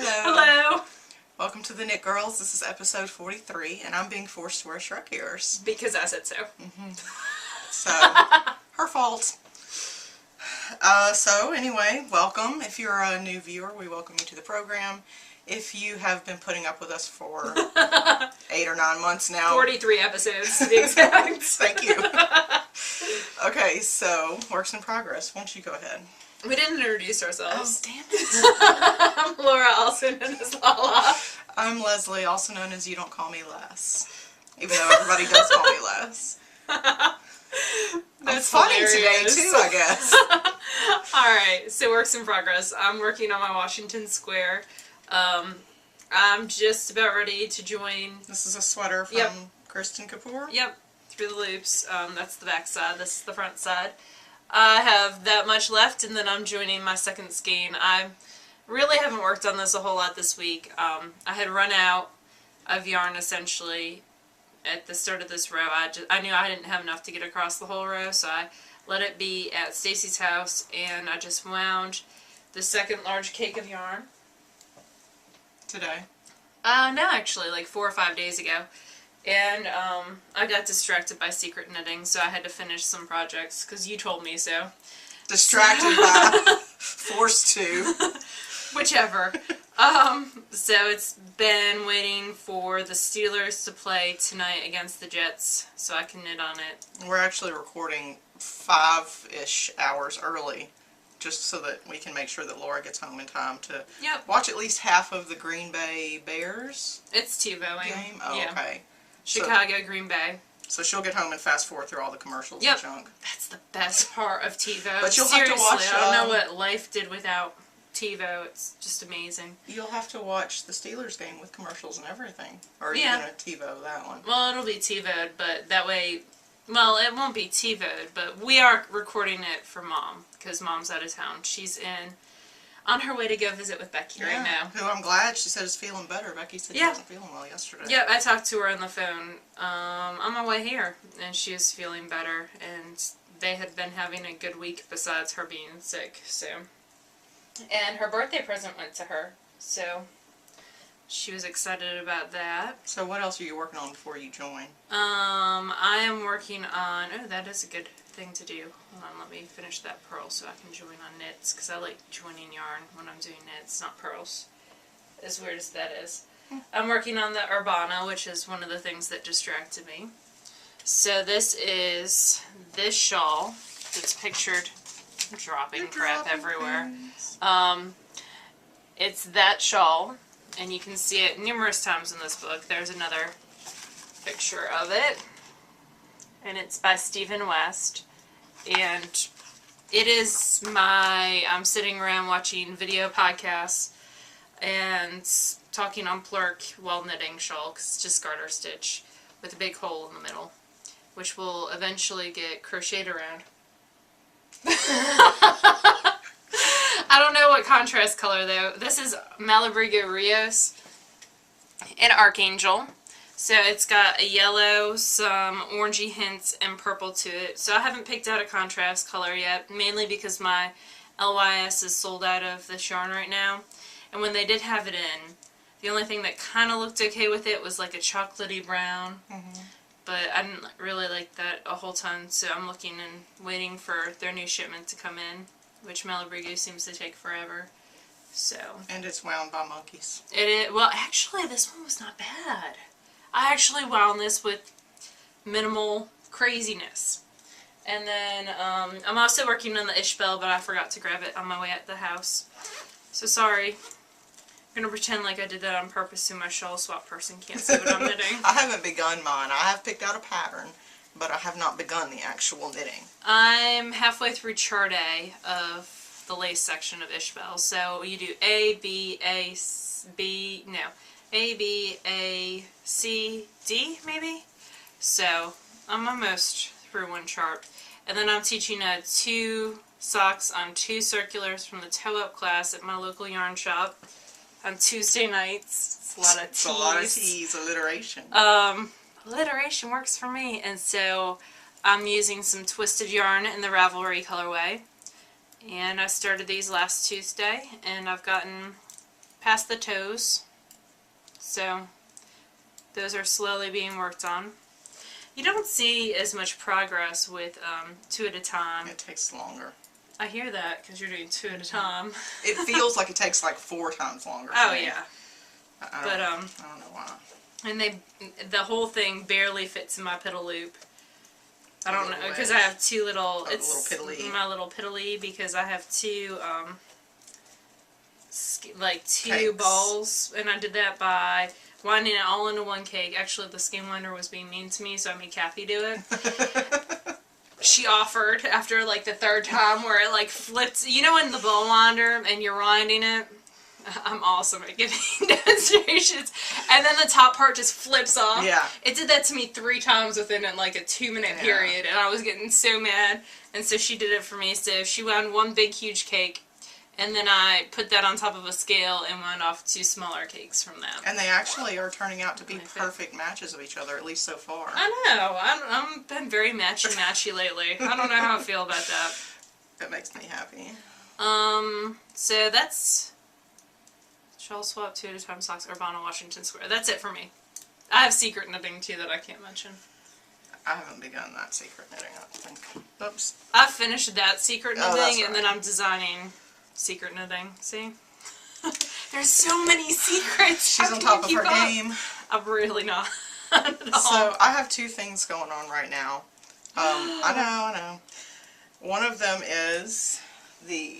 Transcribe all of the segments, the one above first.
Hello. Hello. Welcome to the Knit Girls. This is episode 43, and I'm being forced to wear Shrek ears. Because I said so. So, her fault. So anyway, welcome. If you're a new viewer, we welcome you to the program. If you have been putting up with us for 8 or 9 months now. 43 episodes, to be exact. Thank you. Okay, so, works in progress. Why don't you go ahead? We didn't introduce ourselves. Oh, damn it. I'm Laura, also known as Lala. I'm Leslie, also known as You Don't Call Me Les. Even though everybody does call me Les. That's I'm funny hilarious. today too, I guess. Alright, so works in progress. I'm working on my Washington Square. I'm just about ready to join. This is a sweater from Kristen Kapoor? Yep, through the loops. That's the back side, this is the front side. I have that much left, and then I'm joining my second skein. I really haven't worked on this a whole lot this week. I had run out of yarn, essentially, at the start of this row. I knew I didn't have enough to get across the whole row, so I let it be at Stacy's house, and I just wound the second large cake of yarn. Today? No, actually, like 4 or 5 days ago. And I got distracted by secret knitting, so I had to finish some projects, because you told me so. Distracted by, forced to. Whichever. So it's been waiting for the Steelers to play tonight against the Jets, so I can knit on it. We're actually recording 5-ish hours early, just so that we can make sure that Laura gets home in time to watch at least half of the Green Bay Bears It's TiVoing. game. Oh, yeah. okay. Chicago, Green Bay. So she'll get home and fast forward through all the commercials and junk. That's the best part of TiVo. But you'll Seriously, have to watch, I don't know what life did without TiVo. It's just amazing. You'll have to watch the Steelers game with commercials and everything. Or are you going to TiVo that one? Well, it'll be TiVo'd, but that way, well, it won't be TiVo'd, but we are recording it for Mom, because Mom's out of town. She's on her way to go visit with Becky right now. Who I'm glad she said is feeling better. Becky said she wasn't feeling well yesterday. Yeah, I talked to her on the phone on my way here, and she is feeling better, and they had been having a good week besides her being sick, so. And her birthday present went to her, so she was excited about that. So what else are you working on before you join? I am working on, oh, that is a good thing to do. Hold on, let me finish that purl so I can join on knits, because I like joining yarn when I'm doing knits, not pearls. As weird as that is. I'm working on the Urbana, which is one of the things that distracted me. So this is this shawl that's pictured. I'm dropping crap everywhere. It's that shawl, and you can see it numerous times in this book. There's another picture of it, and it's by Stephen West, and it is I'm sitting around watching video podcasts and talking on Plurk while knitting shawl, because it's just garter stitch with a big hole in the middle, which will eventually get crocheted around. I don't know what contrast color though. This is Malabrigo Rios and Archangel. So it's got a yellow, some orangey hints, and purple to it. So I haven't picked out a contrast color yet, mainly because my LYS is sold out of this yarn right now. And when they did have it in, the only thing that kind of looked okay with it was like a chocolatey brown. But I didn't really like that a whole ton, so I'm looking and waiting for their new shipment to come in, which Malabrigo seems to take forever. So. And it's wound by monkeys. Well, actually, this one was not bad. I actually wound this with minimal craziness. And then I'm also working on the Ishbel, but I forgot to grab it on my way at the house. So sorry. I'm going to pretend like I did that on purpose so my shawl swap person can't see what I'm knitting. I haven't begun mine. I have picked out a pattern, but I have not begun the actual knitting. I'm halfway through chart A of the lace section of Ishbel. So you do A, B, A, B, no. A, B, A, C, D, maybe? So I'm almost through one chart. And then I'm teaching 2 socks on 2 circulars from the Toe Up class at my local yarn shop on Tuesday nights. It's a lot of teas. It's a lot of teas, alliteration. Alliteration works for me. And so I'm using some twisted yarn in the Ravelry colorway. And I started these last Tuesday, and I've gotten past the toes. So those are slowly being worked on. You don't see as much progress with 2 at a time. It takes longer. I hear that because you're doing 2 at a time. It feels like it takes like 4 times longer. Oh yeah. I don't know why. And the whole thing barely fits in my piddle loop. I don't know because I have 2 little. It's little piddly. My little piddly because I have 2 2 Cakes. balls, and I did that by winding it all into one cake. Actually, the skein winder was being mean to me, so I made Kathy do it. She offered after like the 3rd time where it like flips. You know, in the ball winder and you're winding it. I'm awesome at giving demonstrations. And then the top part just flips off. Yeah. It did that to me 3 times within like a 2-minute period, and I was getting so mad. And so she did it for me. So she wound one big huge cake, and then I put that on top of a scale and wound off 2 smaller cakes from that. And they actually are turning out to be perfect matches of each other, at least so far. I know. I'm been very matchy lately. I don't know how I feel about that. That makes me happy. So that's shawl swap 2 at a time socks, Urbana, Washington Square. That's it for me. I have secret knitting too that I can't mention. I haven't begun that secret knitting, I don't think. Oops. I finished that secret knitting, that's and then I'm designing secret knitting. See? There's so many secrets. She's on top of her game. I'm really not at all. So I have 2 things going on right now. I know. One of them is the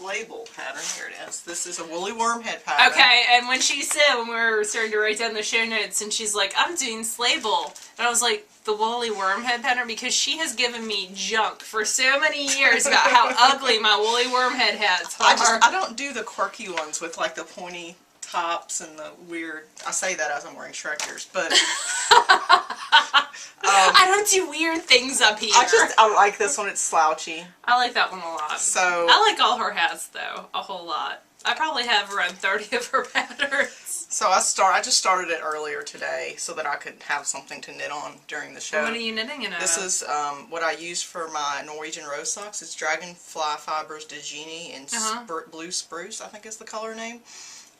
label pattern. Here it is. This is a woolly worm head pattern. Okay, and when she said, when we were starting to write down the show notes, and she's like, I'm doing Slable. And I was like, the woolly worm head pattern? Because she has given me junk for so many years about how ugly my woolly worm head hats are. I don't do the quirky ones with like the pointy tops and the weird, I say that as I'm wearing Shrek ears, but I don't do weird things up here. I like this one. It's slouchy. I like that one a lot. So I like all her hats though, a whole lot. I probably have around 30 of her patterns. So I just started it earlier today so that I could have something to knit on during the show. What are you knitting in? This is what I use for my Norwegian rose socks. It's Dragonfly Fibers de Genie in Blue Spruce, I think is the color name.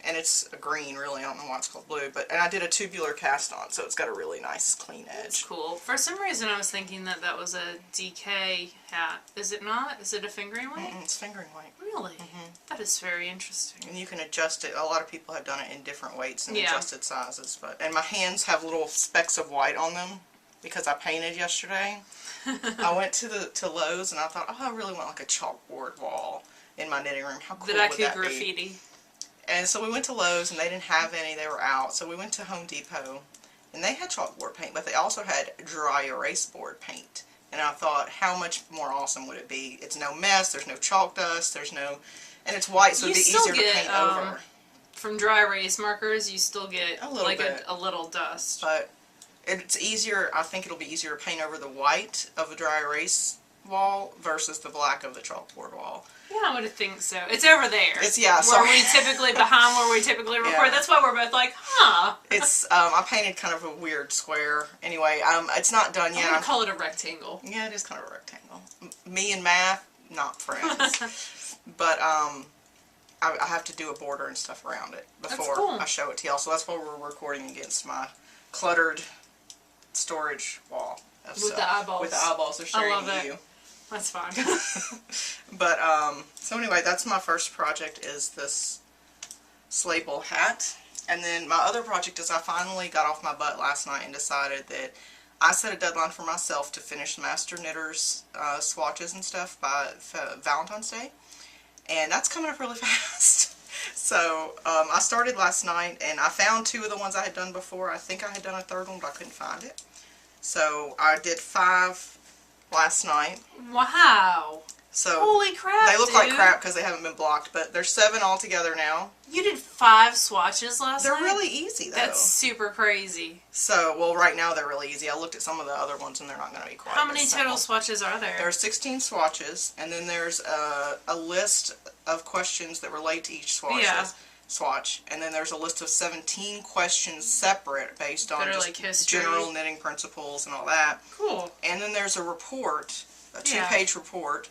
And it's a green, really. I don't know why it's called blue. And I did a tubular cast on, so it's got a really nice, clean edge. That's cool. For some reason, I was thinking that that was a DK hat. Is it not? Is it a fingering weight? It's fingering weight. Really? That is very interesting. And you can adjust it. A lot of people have done it in different weights and adjusted sizes. And my hands have little specks of white on them because I painted yesterday. I went to Lowe's and I thought, oh, I really want like a chalkboard wall in my knitting room. How cool would that be? That I could graffiti. And so we went to Lowe's and they didn't have any. They were out. So we went to Home Depot and they had chalkboard paint, but they also had dry erase board paint. And I thought, how much more awesome would it be? It's no mess. There's no chalk dust. There's no, and it's white, so it'd be easier to paint over. From dry erase markers, you still get a little bit. a little dust. But it's easier. I think it'll be easier to paint over the white of a dry erase wall versus the black of the chalkboard wall. Yeah, I would think so. It's over there. It's where we typically record. Yeah. That's why we're both like, huh. It's I painted kind of a weird square. Anyway, it's not done yet. I'm gonna call it a rectangle. Yeah, it is kind of a rectangle. Me and math, not friends. But I have to do a border and stuff around it before I show it to y'all. So that's why we're recording against my cluttered storage wall. With the eyeballs. With the eyeballs, they're staring at you. That's fine. But, so anyway, that's my first project, is this Slable hat. And then my other project is I finally got off my butt last night and decided that I set a deadline for myself to finish MasterKnitters swatches and stuff by Valentine's Day. And that's coming up really fast. So, I started last night and I found 2 of the ones I had done before. I think I had done a 3rd one, but I couldn't find it. So, I did 5 last night. Wow. So holy crap, they look like crap because they haven't been blocked, but there's 7 altogether now. You did 5 swatches last night? They're really easy, though. That's super crazy. So, well, right now they're really easy. I looked at some of the other ones and they're not going to be quite How many total swatches are there? There are 16 swatches, and then there's a list of questions that relate to each swatch. And then there's a list of 17 questions separate based on just like general knitting principles and all that. Cool. And then there's a report, a 2-page report.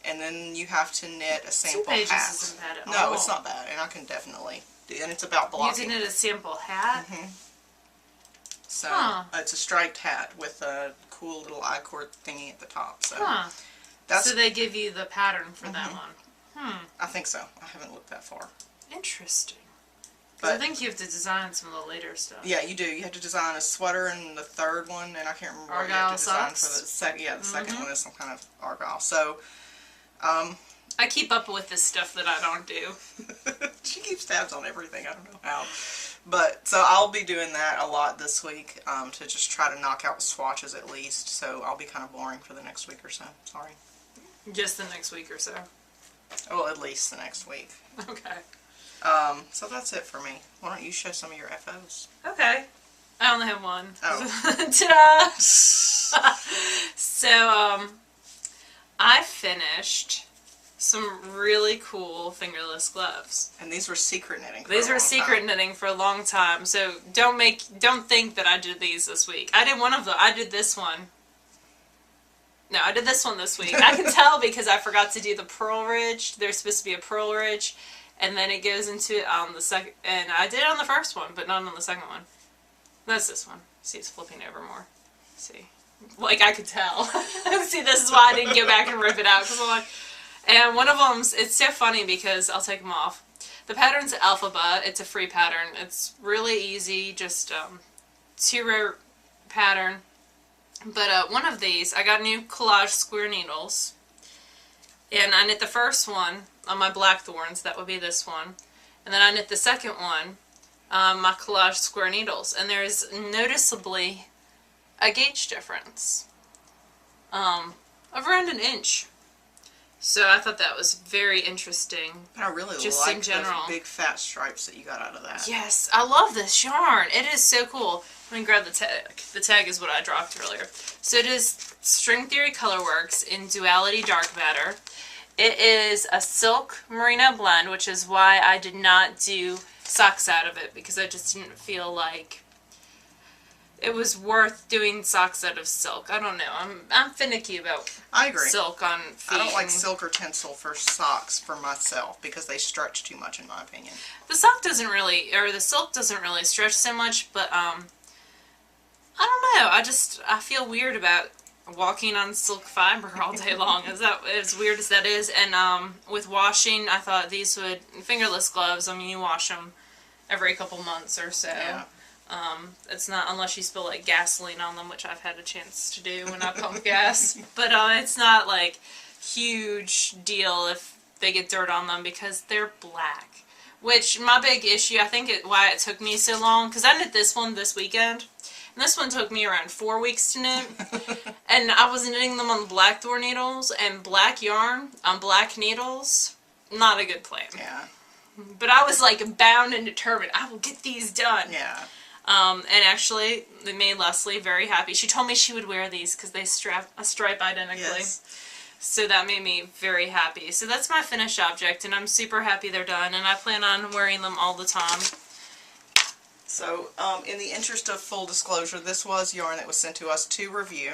and then you have to knit a sample 2 pages hat. isn't bad at all. No, it's not bad, and I can definitely do. And it's about blocking. You did knit a sample hat. So Huh. it's a striped hat with a cool little I-cord thingy at the top. So So they give you the pattern for that one. I think so. I haven't looked that far. Interesting. But I think you have to design some of the later stuff. yeah, you do. You have to design a sweater and the third one, and I can't remember what you have to design for the second. Yeah, the second one is some kind of argyle. So, I keep up with this stuff that I don't do. she keeps tabs on everything. I don't know how, but so I'll be doing that a lot this week to just try to knock out swatches at least. So I'll be kind of boring for the next week or so. Sorry. Just the next week or so. Oh, at least the next week. Okay. So that's it for me. Why don't you show some of your FOs? Okay. I only have one. Oh. Ta-da! So, I finished some really cool fingerless gloves. And these were secret knitting. These were secret knitting for a long time, so don't think that I did these this week. I did one of them. I did this one. No, I did this one this week. I can tell because I forgot to do the purl ridge. There's supposed to be a purl ridge, and then it goes into it on the second. And I did it on the first one, but not on the second one. That's this one. See, it's flipping over more. See, like I could tell. See, this is why I didn't go back and rip it out because I'm like. And one of them's, it's so funny because I'll take them off. The pattern's FOapos. It's a free pattern. It's really easy, just 2-row pattern. But one of these, I got new collage square needles. And I knit the first one on my blackthorns, that would be this one. And then I knit the second one my collage square needles. And there's noticeably a gauge difference of around 1 inch. So I thought that was very interesting. And I really just like in general. the big fat stripes that you got out of that. Yes, I love this yarn. It is so cool. Let me grab the tag. The tag is what I dropped earlier. So it is String Theory Colorworks in Duality Dark Matter. It is a silk merino blend, which is why I did not do socks out of it, because I just didn't feel like it was worth doing socks out of silk. I don't know. I'm finicky about I agree. silk on feet. I don't like silk or tinsel for socks for myself because they stretch too much in my opinion. The sock doesn't really, or the silk doesn't really stretch so much, but I don't know. I feel weird about walking on silk fiber all day long. As weird as that is. And with washing, I thought these would, fingerless gloves, I mean, you wash them every couple months or so. Yeah. It's not, unless you spill like gasoline on them, which I've had a chance to do when I pump gas. But it's not like huge deal if they get dirt on them because they're black. Which, my big issue, I think why it took me so long, because I knit this one this weekend. And this one took me around 4 weeks to knit. And I was knitting them on blackthorn needles, and black yarn on black needles, not a good plan. Yeah. But I was like bound and determined, I will get these done. Yeah. And actually, they made Leslie very happy. She told me she would wear these because they stripe identically. Yes. So that made me very happy. So that's my finished object, and I'm super happy they're done, and I plan on wearing them all the time. So, in the interest of full disclosure, this was yarn that was sent to us to review.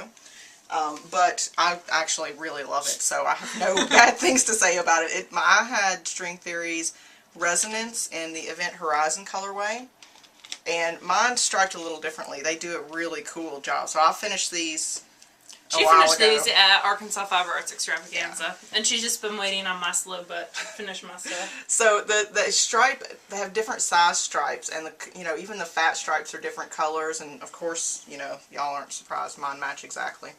But I actually really love it, so I have no bad things to say about it. I had String Theory's Resonance in the Event Horizon colorway. And mine striped a little differently. They do a really cool job. So I finished these a while ago. She finished these at Arkansas Fiber Arts Extravaganza. Yeah. And she's just been waiting on my slow butt to finish my stuff. So the stripe, they have different size stripes. And, even the fat stripes are different colors. And, of course, y'all aren't surprised. Mine match exactly.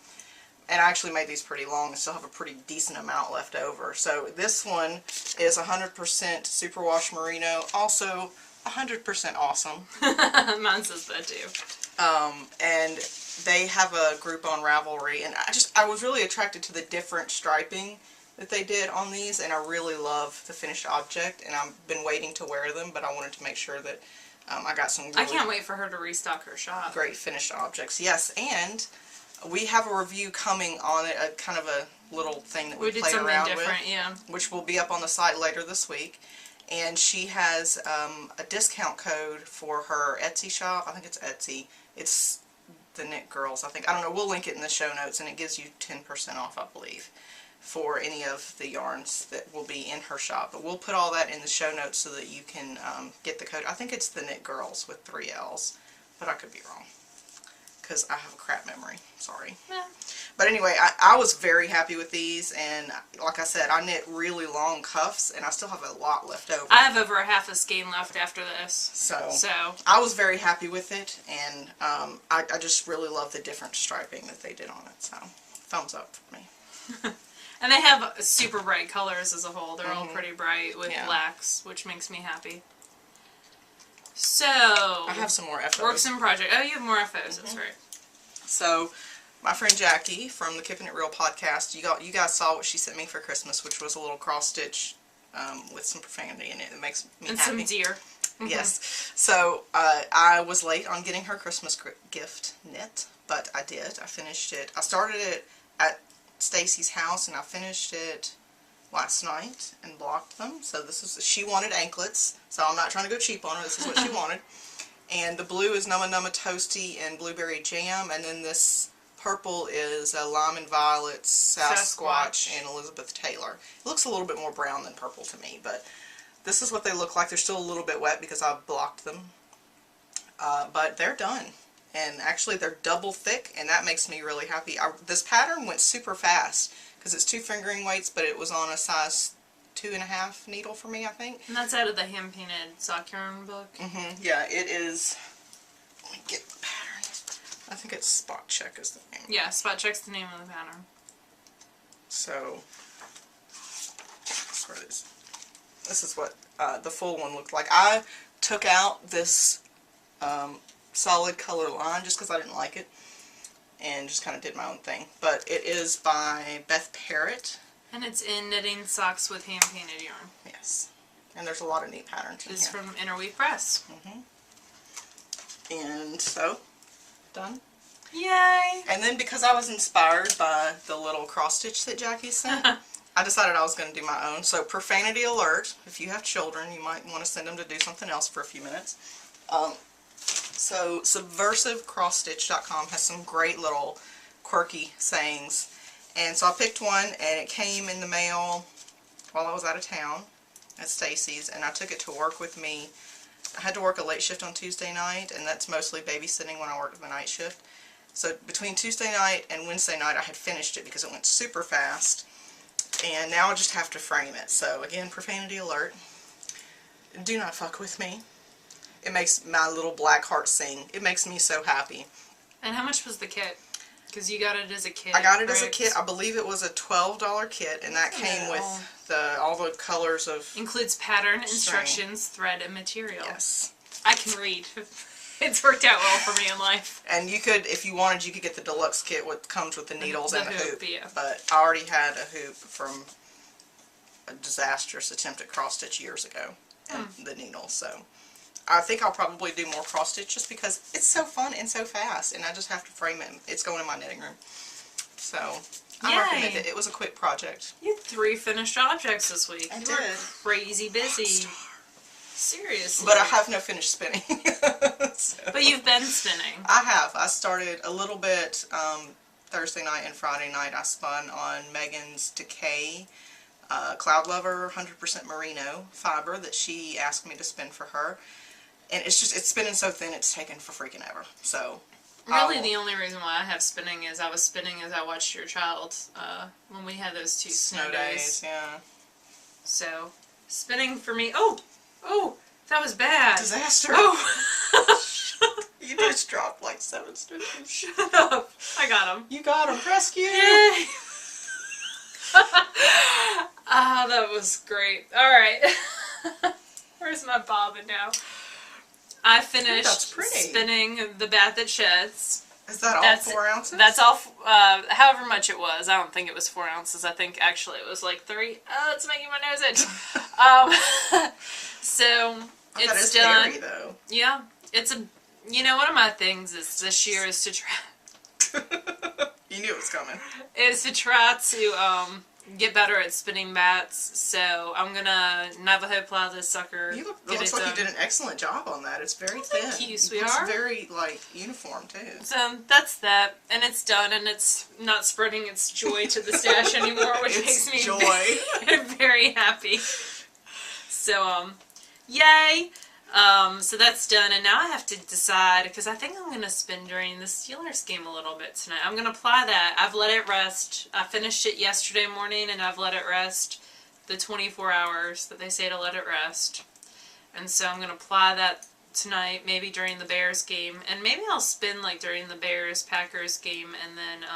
And I actually made these pretty long and still have a pretty decent amount left over. So this one is 100% superwash merino. Also 100% awesome. Mine says that too. And they have a group on Ravelry, and I was really attracted to the different striping that they did on these, and I really love the finished object, and I've been waiting to wear them, but I wanted to make sure that I got some really I can't wait for her to restock her shop. Great finished objects. Yes, and we have a review coming on it, a kind of a little thing that we played around with, yeah. which will be up on the site later this week. And she has a discount code for her Etsy shop. I think it's Etsy. It's TheKnitGirlls, I think. I don't know. We'll link it in the show notes, and it gives you 10% off, I believe, for any of the yarns that will be in her shop. But we'll put all that in the show notes so that you can get the code. I think it's TheKnitGirlls with 3 L's, but I could be wrong because I have a crap memory. Sorry. Yeah. But anyway, I was very happy with these, and like I said, I knit really long cuffs, and I still have a lot left over. I have over a half a skein left after this. So I was very happy with it, and I just really love the different striping that they did on it. So thumbs up for me. And they have super bright colors as a whole. They're all pretty bright with blacks, which makes me happy. So I have some more FOs. Works in project. Oh, you have more FOs. That's right. So my friend Jackie from the Keeping It Real podcast, you guys saw what she sent me for Christmas, which was a little cross stitch with some profanity in it. It makes me and happy. some deer. Yes. So I was late on getting her Christmas gift knit, but I did. I finished it. I started it at Stacy's house, and I finished it last night and blocked them. So she wanted anklets, so I'm not trying to go cheap on her. This is what she wanted. And the blue is Numa Numa Toasty and Blueberry Jam, and then this purple is Lime and Violet, Sasquatch, and Elizabeth Taylor. It looks a little bit more brown than purple to me, but this is what they look like. They're still a little bit wet because I blocked them, but they're done. And actually they're double thick, and that makes me really happy. This pattern went super fast because it's 2 fingering weights, but it was on a size 2.5 needle for me, I think. And that's out of the hand painted sock yarn book. Yeah, it is. Let me get the pattern. I think it's Spot Check is the name. Yeah, Spot Check's the name of the pattern. So this is what the full one looked like. I took out this solid color line just because I didn't like it, and just kind of did my own thing. But it is by Beth Parrott. And it's in Knitting Socks with Hand Painted Yarn. Yes. And there's a lot of neat patterns in It's here. from Press. And so, done. Yay! And then because I was inspired by the little cross stitch that Jackie sent, I decided I was going to do my own. So profanity alert, if you have children, you might want to send them to do something else for a few minutes. So subversivecrossstitch.com has some great little quirky sayings. And so I picked one, and it came in the mail while I was out of town at Stacy's, and I took it to work with me. I had to work a late shift on Tuesday night, and that's mostly babysitting when I worked the night shift. So between Tuesday night and Wednesday night I had finished it because it went super fast, and now I just have to frame it. So again, profanity alert. Do not fuck with me. It makes my little black heart sing. It makes me so happy. And how much was the kit? Because you got it as a kit. I got it as a kit. I believe it was a $12 kit, and that came with all the colors of... Includes pattern, instructions, thread, and material. Yes. I can read. It's worked out well for me in life. And you could, if you wanted, you could get the deluxe kit, what comes with the needles and a hoop. Yeah. But I already had a hoop from a disastrous attempt at cross stitch years ago, and the needle. So I think I'll probably do more cross stitch just because it's so fun and so fast, and I just have to frame it. It's going in my knitting room. So I recommend it. It was a quick project. You had 3 finished objects this week. I you did. were crazy busy. Seriously. But I have no finished spinning. So. But you've been spinning. I have. I started a little bit Thursday night and Friday night. I spun on Megan's Decay Cloud Lover 100% Merino fiber that she asked me to spin for her. And it's spinning so thin it's taken for freaking ever. So really the only reason why I have spinning is I was spinning as I watched your child when we had those 2 snow days. Yeah. So spinning for me. Oh, that was bad. Disaster. Oh. You just dropped like 7 stitches. Shut up. I got him. You got him. Rescue. Yay. Ah, that was great. Alright. Where's my bobbin now? I finished spinning the Bat That Sheds. Is that all 4 ounces? That's all, however much it was. I don't think it was 4 ounces. I think actually it was like 3. Oh, it's making my nose itch. So, it's done. Hairy, though. Yeah. It's one of my things is this year is to try... You knew it was coming. Is to try to get better at spinning bats, so I'm gonna Navajo plow this sucker. It looks like you did an excellent job on that. It's very thin. Thank you, sweetheart. It's very, like, uniform, too. So that's that, and it's done, and it's not spreading its joy to the stash anymore, which makes me very happy. So, yay! So that's done, and now I have to decide, because I think I'm going to spin during the Steelers game a little bit tonight. I'm going to apply that. I've let it rest. I finished it yesterday morning, and I've let it rest the 24 hours that they say to let it rest. And so I'm going to apply that tonight, maybe during the Bears game, and maybe I'll spin like during the Bears-Packers game, and then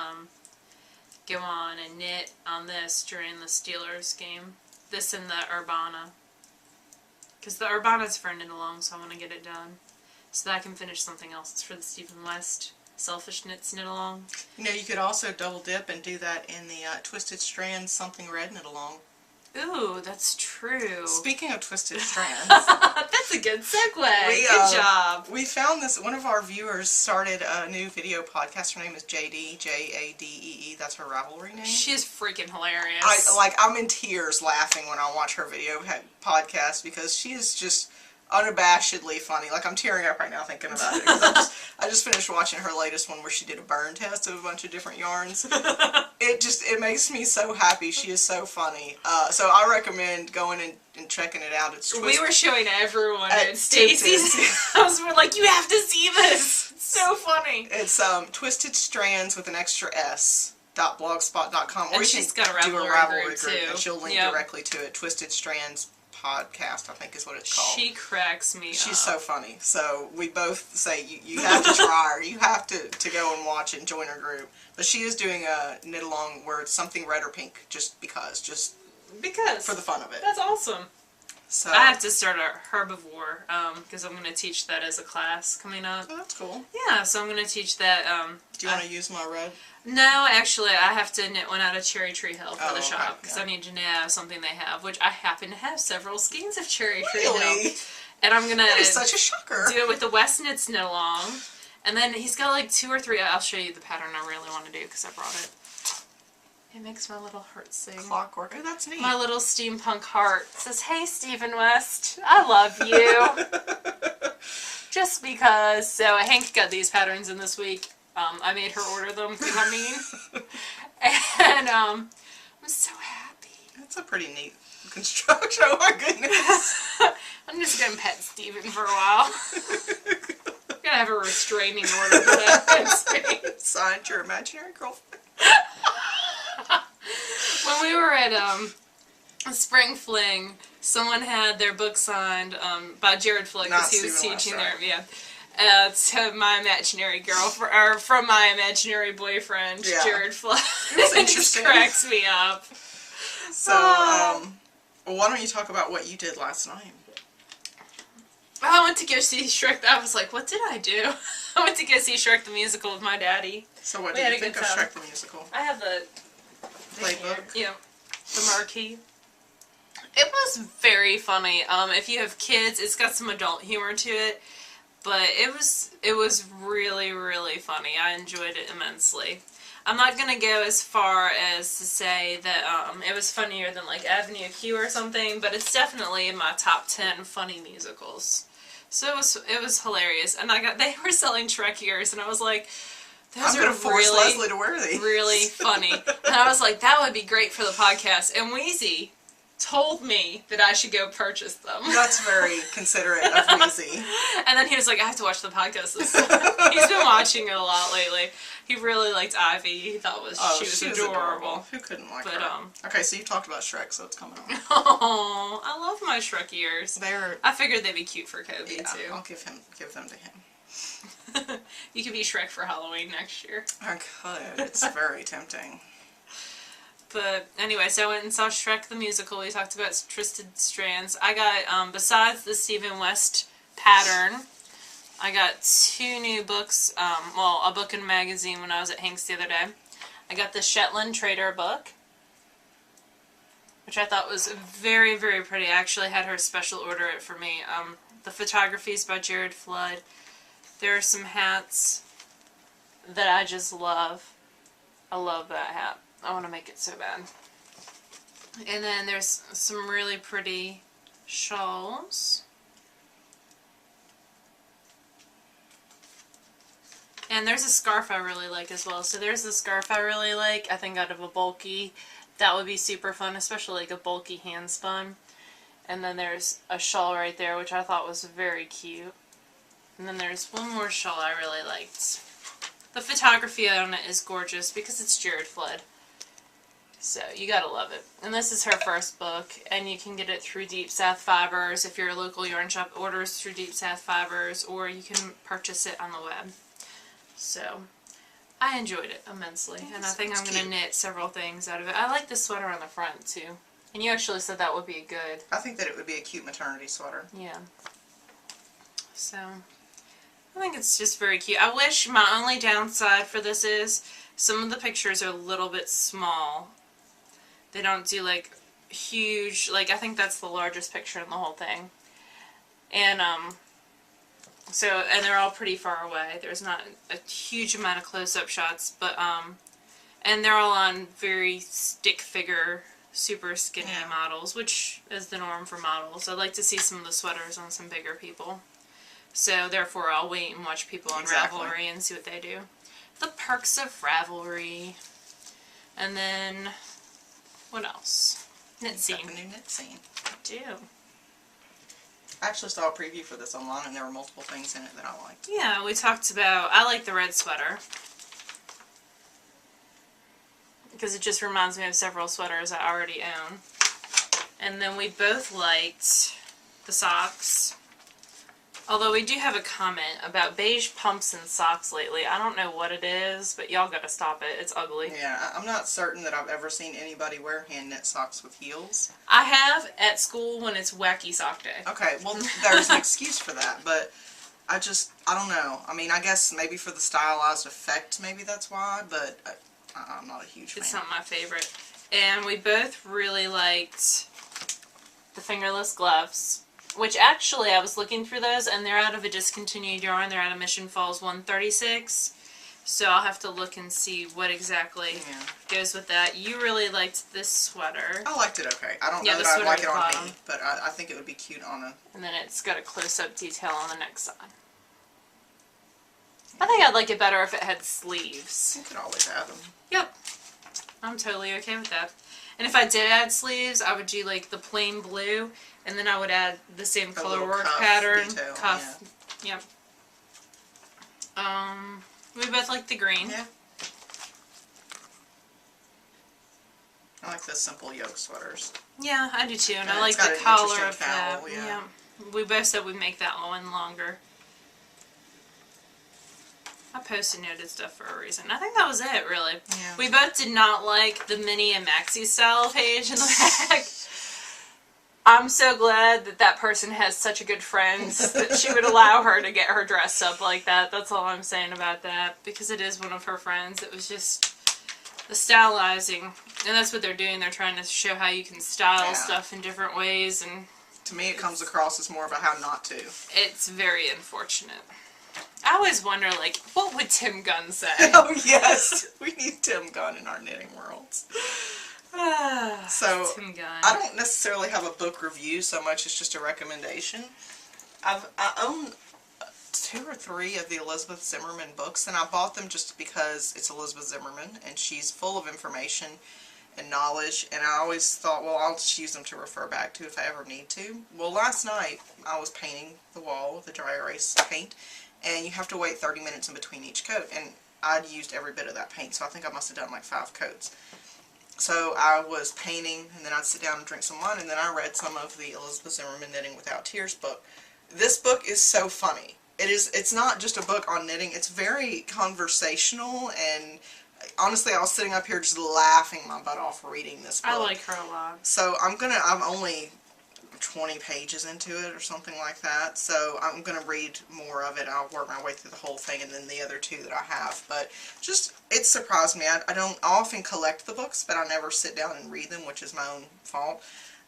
go on and knit on this during the Steelers game. This and the Urbana. Because the Urbana's for a knit along, so I want to get it done. So that I can finish something else. It's for the Stephen West Selfish Knits knit along. You know, you could also double dip and do that in the Twisted Strands Something Red knit along. Ooh, that's true. Speaking of Twisted Strands. That's a good segue. Good job. We found this, one of our viewers started a new video podcast. Her name is JD, J-A-D-E-E. That's her Ravelry name. She's freaking hilarious. I'm in tears laughing when I watch her video podcast because she is just unabashedly funny. Like, I'm tearing up right now thinking about it. I just finished watching her latest one where she did a burn test of a bunch of different yarns. It makes me so happy. She is so funny. So I recommend going and checking it out. We were showing everyone at Stacy's house. We're like, you have to see this. It's so funny. It's Twisted Strands with an extra S. .blogspot.com. Or and she's got a Ravelry group too. And she'll link directly to it. Twisted Strands Podcast, I think is what it's called. She cracks me up. She's so funny. So we both say you have to try her. You have to go and watch it and join her group. But she is doing a knit along where it's something red or pink just because for the fun of it. That's awesome. So I have to start a herbivore because I'm going to teach that as a class coming up. Oh, that's cool. Yeah, so I'm going to teach that. Do you want to use my red? No, actually, I have to knit one out of Cherry Tree Hill for the shop because yeah. I need to know something they have, which I happen to have several skeins of Cherry Tree Really? Hill. And I'm going to That is such a shocker. do it with the West Knits knit along. And then he's got like 2 or 3. I'll show you the pattern I really want to do because I brought it. It makes my little heart sing. Clockwork. Oh, that's neat. My little steampunk heart says, "Hey, Stephen West, I love you." Just because. So Hank got these patterns in this week. I made her order them because I'm mean. And I'm so happy. That's a pretty neat construction. Oh my goodness. I'm just going to pet Stephen for a while. I'm going to have a restraining order for that. Signed your imaginary girlfriend. When we were at Spring Fling, someone had their book signed by Jared Flick because he was teaching there. Yeah. To my imaginary girlfriend, from my imaginary boyfriend, Jared Flick. It was interesting. It cracks me up. So, well, why don't you talk about what you did last night? I went to go see Shrek. I was like, what did I do? I went to go see Shrek the musical with my daddy. So what did you think of Shrek the musical? I have the playbook. Yeah, the marquee. It was very funny. If you have kids, it's got some adult humor to it, but it was really, really funny. I enjoyed it immensely. I'm not gonna go as far as to say that it was funnier than like Avenue Q or something, but it's definitely in my top 10 funny musicals. So it was hilarious, and they were selling Shrek ears, and I was like, those I'm gonna force Leslie to wear these. Really funny. And I was like, that would be great for the podcast. And Wheezy told me that I should go purchase them. That's very considerate of Wheezy. And then he was like, I have to watch the podcast this time. He's been watching it a lot lately. He really liked Ivy. He thought she was adorable. Who couldn't like her? Okay, so you talked about Shrek, so it's coming on. Oh, I love my Shrek ears. I figured they'd be cute for Kobe too. I'll give them to him. You could be Shrek for Halloween next year. I could. It's very tempting. But anyway, so I went and saw Shrek the musical. We talked about Twisted Strands. I got, besides the Stephen West pattern, I got 2 new books. Well, a book and a magazine when I was at Hank's the other day. I got the Shetland Trader book, which I thought was very, very pretty. I actually had her special order it for me. The photography is by Jared Flood. There are some hats that I just love. I love that hat. I want to make it so bad. And then there's some really pretty shawls. And there's a scarf I really like as well. So there's the scarf I really like. I think out of a bulky, that would be super fun, especially like a bulky hand spun. And then there's a shawl right there, which I thought was very cute. And then there's one more shawl I really liked. The photography on it is gorgeous because it's Jared Flood. So you gotta love it. And this is her first book, and you can get it through Deep South Fibers if your local yarn shop orders through Deep South Fibers, or you can purchase it on the web. So I enjoyed it immensely, and I think I'm going to knit several things out of it. I like the sweater on the front too, and you actually said that would be good. I think that it would be a cute maternity sweater. Yeah. So I think it's just very cute. I wish my only downside for this is some of the pictures are a little bit small. They don't do like huge, like I think that's the largest picture in the whole thing. And so, and they're all pretty far away. There's not a huge amount of close-up shots, but, and they're all on very stick figure, super skinny models, which is the norm for models. I'd like to see some of the sweaters on some bigger people. So, therefore, I'll wait and watch people on Ravelry and see what they do. The perks of Ravelry. And then, what else? KnitScene. The new KnitScene. I do. I actually saw a preview for this online, and there were multiple things in it that I liked. Yeah, we talked about, I like the red sweater. Because it just reminds me of several sweaters I already own. And then we both liked the socks. Although we do have a comment about beige pumps in socks lately. I don't know what it is, but y'all gotta stop it. It's ugly. Yeah, I'm not certain that I've ever seen anybody wear hand knit socks with heels. I have at school when it's wacky sock day. Okay, well, there's an excuse for that, but I don't know. I mean, I guess maybe for the stylized effect, maybe that's why, but I'm not a huge fan. It's not my favorite. And we both really liked the Fingerless Gloves. Which actually, I was looking through those, and they're out of a discontinued yarn. They're out of Mission Falls 136. So I'll have to look and see what exactly goes with that. You really liked this sweater. I liked it okay. I don't know that I'd like it on me, but I think it would be cute on a... And then it's got a close-up detail on the next side. I think I'd like it better if it had sleeves. You could always add them. Yep. I'm totally okay with that. And if I did add sleeves, I would do like the plain blue, and then I would add the same color work pattern. Detail, cuff. Yep. We both like the green. Yeah. I like the simple yoke sweaters. Yeah, I do too, and I it's like got the an collar interesting of that. cowl, yeah. We both said we'd make that one longer. I posted noted stuff for a reason. I think that was it, really. Yeah. We both did not like the mini and maxi style page in the back. I'm so glad that that person has such a good friend that she would allow her to get her dressed up like that. That's all I'm saying about that, because it is one of her friends. It was just the stylizing, and that's what they're doing. They're trying to show how you can style stuff in different ways, and to me it comes across as more about how not to. It's very unfortunate. I always wonder, like, what would Tim Gunn say? Oh yes, we need Tim Gunn in our knitting worlds. So, Tim Gunn. I don't necessarily have a book review so much as just a recommendation. I own 2 or 3 of the Elizabeth Zimmerman books, and I bought them just because it's Elizabeth Zimmerman, and she's full of information and knowledge, and I always thought, well, I'll just use them to refer back to if I ever need to. Well, last night, I was painting the wall with a dry erase paint, and you have to wait 30 minutes in between each coat, and I'd used every bit of that paint, so I think I must have done like 5 coats. So I was painting, and then I'd sit down and drink some wine, and then I read some of the Elizabeth Zimmerman Knitting Without Tears book. This book is so funny. It's not just a book on knitting, it's very conversational, and honestly I was sitting up here just laughing my butt off reading this book. I like her a lot. So I'm only 20 pages into it or something like that, so I'm going to read more of it. I'll work my way through the whole thing, and then the other 2 that I have. But just, it surprised me. I don't often collect the books, but I never sit down and read them, which is my own fault.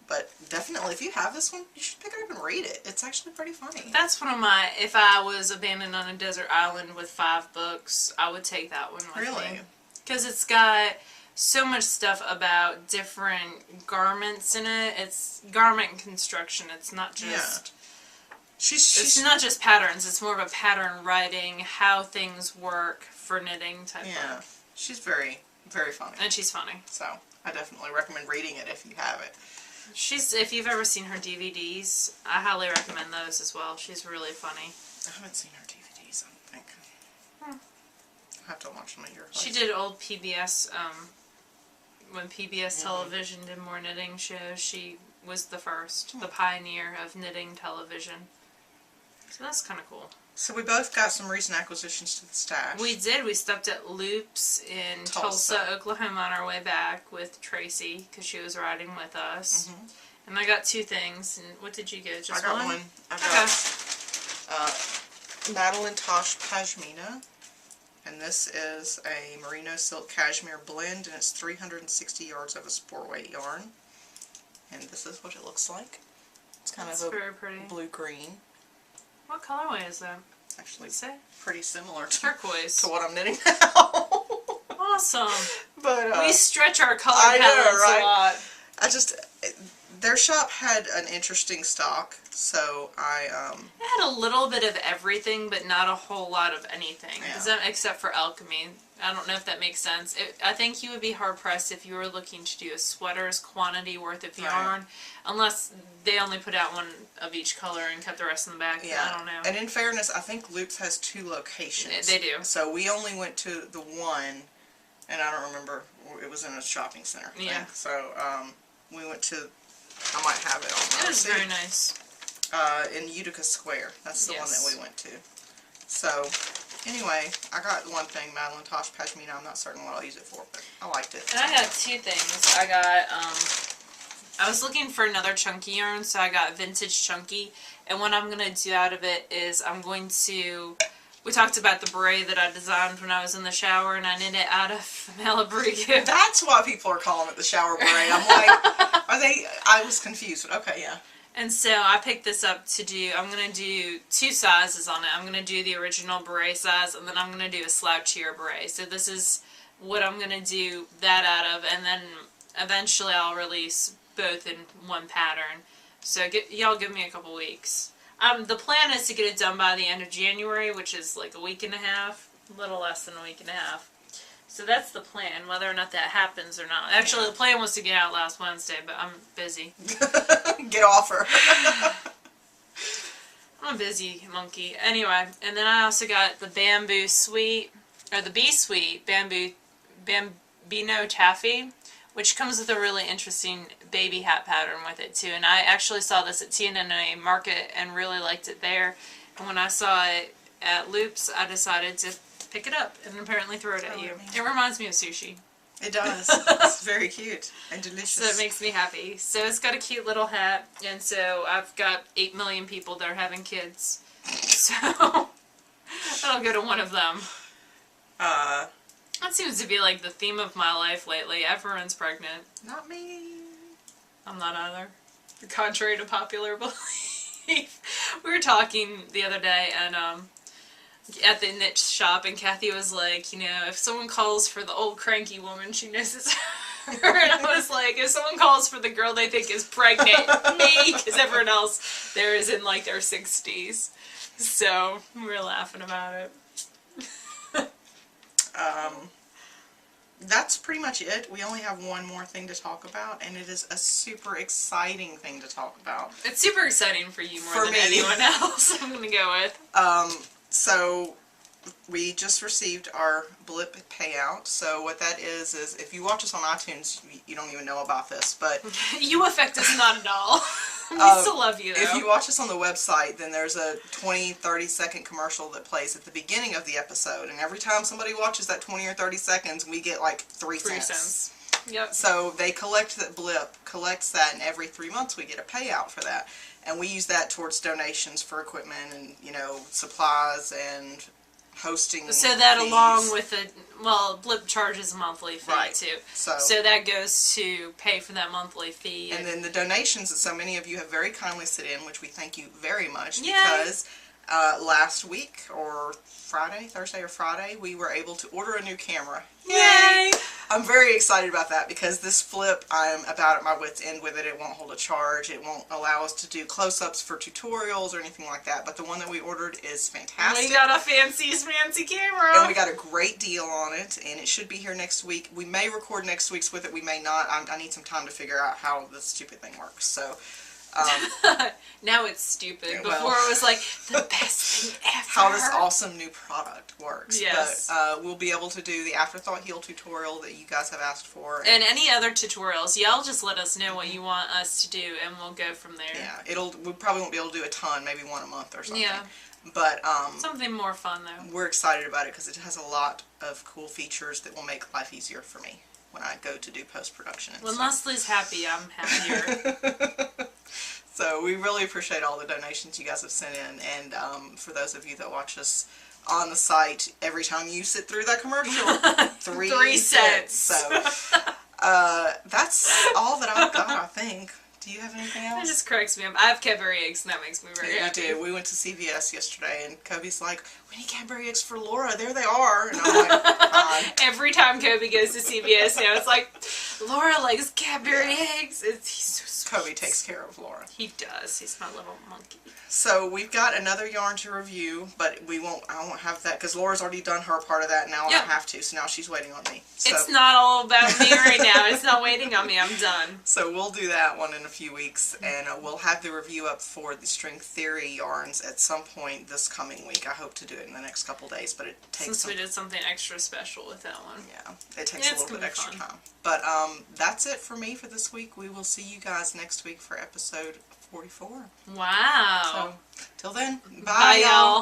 But definitely, if you have this one, you should pick it up and read it. It's actually pretty funny. That's one of my, if I was abandoned on a desert island with 5 books, I would take that one with me. Really? Because it's got so much stuff about different garments in it. It's garment construction. It's not just... it's not just patterns. It's more of a pattern writing, how things work for knitting type Yeah. of. She's very, very funny. And she's funny. So, I definitely recommend reading it if you have it. If you've ever seen her DVDs, I highly recommend those as well. She's really funny. I haven't seen her DVDs, I don't think. I'll have to watch them at your place. She did old PBS, when PBS television did more knitting shows, she was the first, the pioneer of knitting television. So that's kind of cool. So we both got some recent acquisitions to the stash. We did. We stopped at Loops in Tulsa, Oklahoma on our way back with Tracy because she was riding with us. And I got 2 things. And what did you get? Just I got one. I got Madeline Tosh Pashmina. And this is a merino silk cashmere blend, and it's 360 yards of a sport weight yarn. And this is what it looks like. It's kind of very pretty. Blue-green. What colorway is that? Actually, Say? pretty similar to Turquoise. what I'm knitting now. Awesome. But we stretch our color I palettes know, right? a lot. Their shop had an interesting stock, so It had a little bit of everything, but not a whole lot of anything. Except for alchemy. I don't know if that makes sense. I think you would be hard-pressed if you were looking to do a sweater's quantity worth of yarn, unless they only put out one of each color and kept the rest in the back. Yeah. I don't know. And in fairness, I think Loops has 2 locations. They do. So we only went to the one, and I don't remember, it was in a shopping center thing. Yeah. So we went to, I might have it on my It was receipt. very nice. In Utica Square. That's the one that we went to. So, anyway, I got one thing, Madeline Tosh Pashmina. I'm not certain what I'll use it for, but I liked it. And I got 2 things. I was looking for another chunky yarn, so I got Vintage Chunky. And what I'm going to do out of it is we talked about the beret that I designed when I was in the shower, and I knit it out of Malabrigo. That's why people are calling it the shower beret. I'm like, I was confused, but okay, yeah. And so I picked this up to do, I'm going to do 2 sizes on it. I'm going to do the original beret size, and then I'm going to do a slouchier beret. So this is what I'm going to do that out of, and then eventually I'll release both in one pattern. So y'all give me a couple weeks. The plan is to get it done by the end of January, which is like a week and a half, a little less than a week and a half. So that's the plan, whether or not that happens or not. Actually, the plan was to get out last Wednesday, but I'm busy. Get off her. I'm a busy monkey. Anyway, and then I also got the Bamboo Sweet, or the Bee Sweet Bambino Taffy, which comes with a really interesting baby hat pattern with it too. And I actually saw this at TNNA Market and really liked it there. And when I saw it at Loops, I decided to pick it up and apparently throw it at you. It reminds me of sushi. It does. It's very cute and delicious. So it makes me happy. So it's got a cute little hat, and so I've got 8 million people that are having kids. So that'll go to one of them. That seems to be like the theme of my life lately. Everyone's pregnant. Not me. I'm not either. Contrary to popular belief. We were talking the other day and at the knit shop, and Kathy was like, you know, if someone calls for the old cranky woman, she knows it's her. And I was like, if someone calls for the girl they think is pregnant, me, because everyone else there is in like their 60s. So we were laughing about it. That's pretty much it. We only have one more thing to talk about, and it is a super exciting thing to talk about. It's super exciting for you more than anyone else, I'm going to go with. So we just received our blip payout. So what that is if you watch us on iTunes, you don't even know about this, but you affect us not at all. We still love you, though. If you watch us on the website, then there's a 20-30 second commercial that plays at the beginning of the episode, and every time somebody watches that 20 or 30 seconds, we get like 3 cents. Yep. So they collects that, and every 3 months we get a payout for that. And we use that towards donations for equipment and, you know, supplies and hosting So that fees. along with the, well, Blip charges a monthly fee too. So that goes to pay for that monthly fee. And then the donations that so many of you have very kindly sent in, which we thank you very much. Yay. Because last week, or Thursday or Friday, we were able to order a new camera. Yay! I'm very excited about that because this flip, I'm about at my wit's end with it. It won't hold a charge. It won't allow us to do close-ups for tutorials or anything like that. But the one that we ordered is fantastic. We got a fancy camera. And we got a great deal on it, and it should be here next week. We may record next week's with it. We may not. I need some time to figure out how this stupid thing works. So. Now it's stupid. Yeah, Before well, it was like the best thing ever. How this awesome new product works. Yes. But we'll be able to do the Afterthought Heel tutorial that you guys have asked for. And any other tutorials. Y'all just let us know what you want us to do and we'll go from there. Yeah, we probably won't be able to do a ton, maybe one a month or something. Yeah. But something more fun though. We're excited about it because it has a lot of cool features that will make life easier for me when I go to do post-production. When Leslie's happy, I'm happier. So we really appreciate all the donations you guys have sent in, and for those of you that watch us on the site, every time you sit through that commercial, 3 cents. So that's all that I've got, I think. Do you have anything else? It just cracks me up. I have Cadbury eggs, and that makes me very happy. You do. We went to CVS yesterday, and Kobe's like, we need Cadbury eggs for Laura. There they are. And I'm like, fine. Every time Kobe goes to CVS, you know, it's like, Laura likes Cadbury eggs. He's so sweet. Kobe takes care of Laura. He does. He's my little monkey. So we've got another yarn to review, but I won't have that because Laura's already done her part of that. Now I have to, so now she's waiting on me. So. It's not all about me right now. It's not waiting on me. I'm done. So we'll do that one in a few weeks, and we'll have the review up for the String Theory yarns at some point this coming week. I hope to do it in the next couple days, but it takes Since we did something extra special with that one. Yeah, it takes a little bit extra time. But that's it for me for this week. We will see you guys next week for episode 44. Wow. So, till then, Bye y'all.